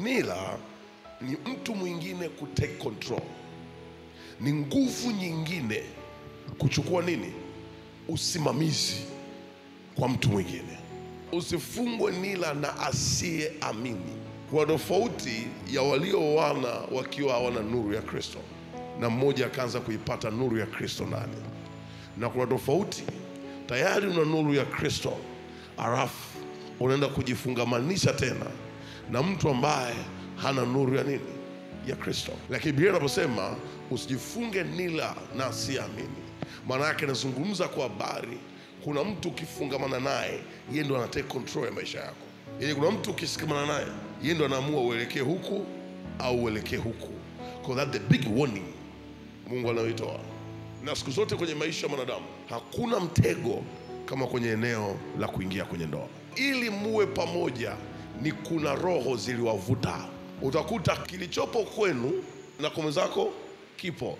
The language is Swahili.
Nila ni mtu mwingine kutake control, ni nguvu nyingine kuchukua nini, usimamizi kwa mtu mwingine. Usifungwe nila na asiye amini. Kwa tofauti ya walioana wakiwa hawana nuru ya Kristo na mmoja akaanza kuipata nuru ya Kristo ndani, na kuna tofauti, tayari una nuru ya Kristo alafu unaenda kujifungamanisha tena na mtu ambaye hana nuru ya nini, ya Kristo. Lakini Biblia inaposema usijifunge nila na asiamini, maana yake inazungumza kwa habari kuna mtu ukifungamana naye yeye ndo ana take control ya maisha yako. Yaani kuna mtu ukisikamana naye yeye ndo anaamua uelekee huku au uelekee huku. Because that's the big warning Mungu anayoitoa. Na siku zote kwenye maisha ya mwanadamu hakuna mtego kama kwenye eneo la kuingia kwenye ndoa. Ili muwe pamoja ni kuna roho ziliwavuta. Utakuta kilichopo kwenu na kwa mwenzako kipo.